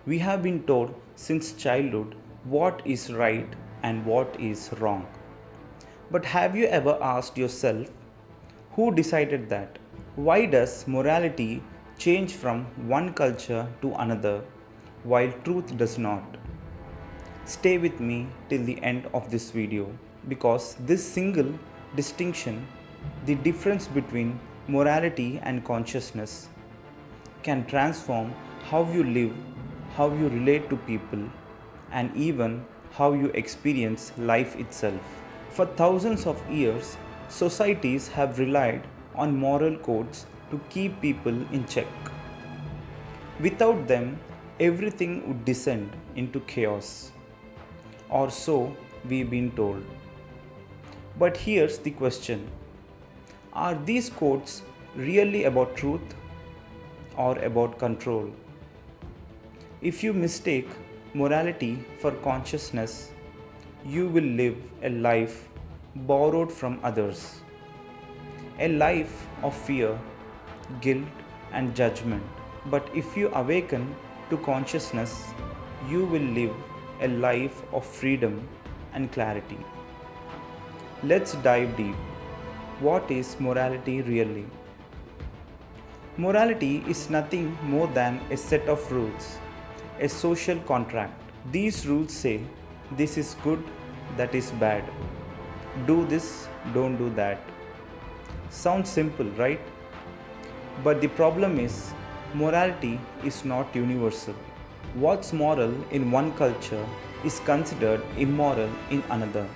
We have been told since childhood what is right and what is wrong. But have you ever asked yourself who decided that? Why does morality change from one culture to another while truth does not? Stay with me till the end of this video because this single distinction, the difference between morality and consciousness, can transform how you live, how you relate to people, and even how you experience life itself. For thousands of years, societies have relied on moral codes to keep people in check. Without them, everything would descend into chaos. Or so we've been told. But here's the question: are these codes really about truth or about control? If you mistake morality for consciousness, you will live a life borrowed from others, a life of fear, guilt, and judgment. But if you awaken to consciousness, you will live a life of freedom and clarity. Let's dive deep. What is morality really? Morality is nothing more than a set of rules, a social contract. These rules say this is good, that is bad. Do this, don't do that. Sounds simple, right? But the problem is, morality is not universal. What's moral in one culture is considered immoral in another.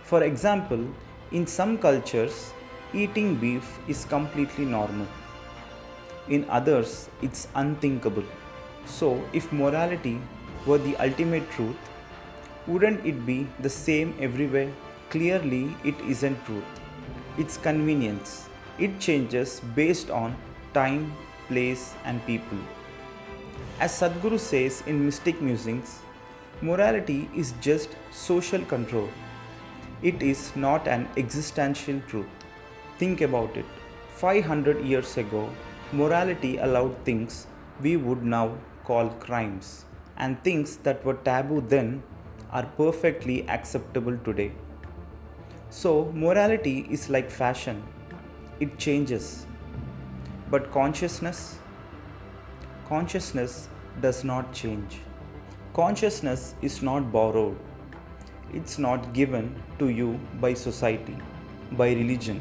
For example, in some cultures, eating beef is completely normal. In others, it's unthinkable. So, if morality were the ultimate truth, wouldn't it be the same everywhere? Clearly, it isn't truth. It's convenience. It changes based on time, place, and people. As Sadhguru says in Mystic Musings, morality is just social control. It is not an existential truth. Think about it. 500 years ago, morality allowed things we would now call crimes, and things that were taboo then are perfectly acceptable today. So, morality is like fashion, it changes. But consciousness does not change. Consciousness is not borrowed, it's not given to you by society, by religion,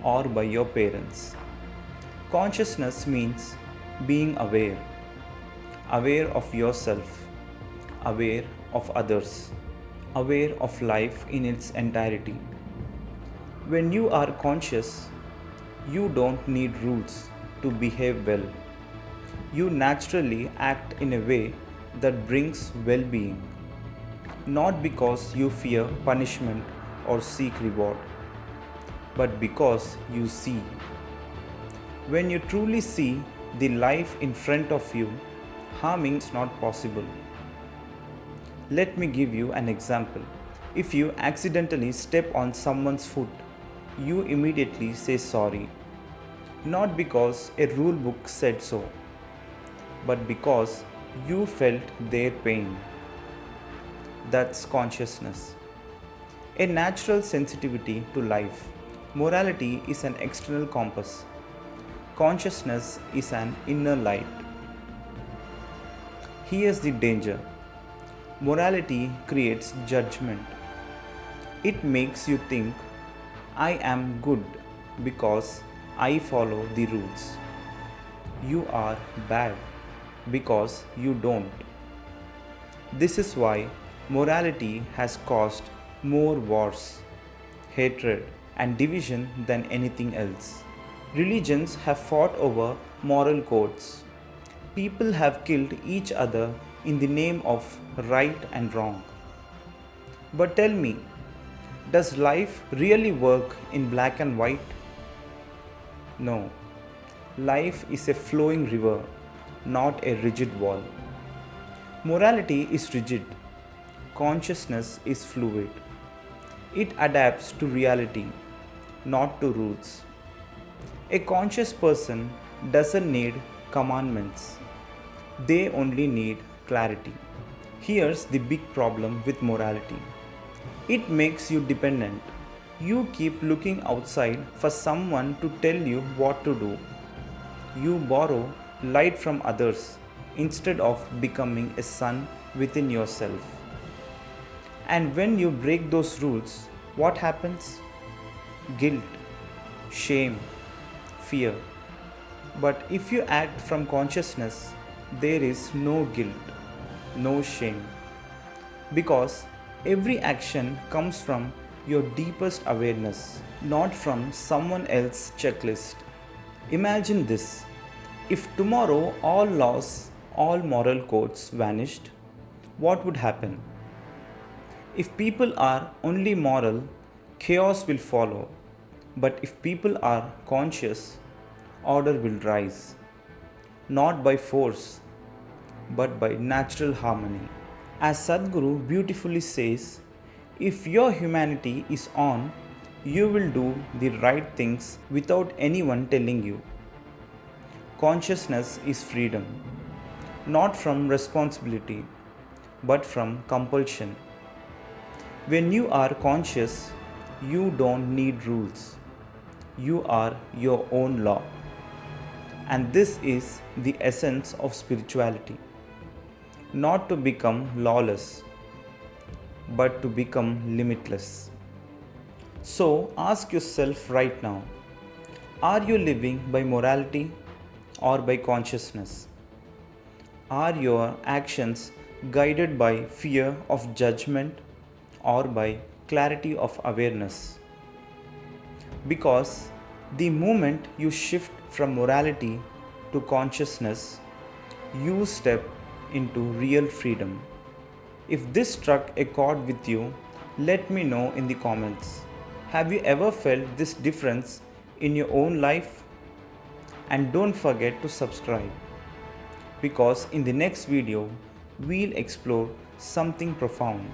or by your parents. Consciousness means being aware, aware of yourself, aware of others, aware of life in its entirety. When you are conscious, you don't need rules to behave well. You naturally act in a way that brings well being, not because you fear punishment or seek reward, but because you see. When you truly see the life in front of you, harming is not possible. Let me give you an example. If you accidentally step on someone's foot, you immediately say sorry, not because a rule book said so, but because you felt their pain. That's consciousness. A natural sensitivity to life. Morality is an external compass. Consciousness is an inner light. Here's the danger. Morality creates judgment. It makes you think, I am good because I follow the rules. You are bad because you don't. This is why morality has caused more wars, hatred, and division than anything else. Religions have fought over moral codes. People have killed each other in the name of right and wrong. But tell me, does life really work in black and white? No. Life is a flowing river, not a rigid wall. Morality is rigid. Consciousness is fluid. It adapts to reality, not to rules. A conscious person doesn't need commandments. They only need clarity. Here's the big problem with morality: it makes you dependent. You keep looking outside for someone to tell you what to do. You borrow light from others instead of becoming a sun within yourself. And when you break those rules, what happens? Guilt, shame, fear. But if you act from consciousness, there is no guilt, no shame. Because every action comes from your deepest awareness, not from someone else's checklist. Imagine this: if tomorrow all laws, all moral codes vanished, what would happen? If people are only moral, chaos will follow. But if people are conscious, order will rise, not by force, but by natural harmony. As Sadhguru beautifully says, if your humanity is on, you will do the right things without anyone telling you. Consciousness is freedom, not from responsibility, but from compulsion. When you are conscious, you don't need rules. You are your own law. And this is the essence of spirituality: not to become lawless, but to become limitless. So ask yourself right now, are you living by morality or by consciousness? Are your actions guided by fear of judgment or by clarity of awareness? Because the moment you shift from morality to consciousness, you step into real freedom. If this struck a chord with you, let me know in the comments. Have you ever felt this difference in your own life? And don't forget to subscribe, because in the next video, we'll explore something profound.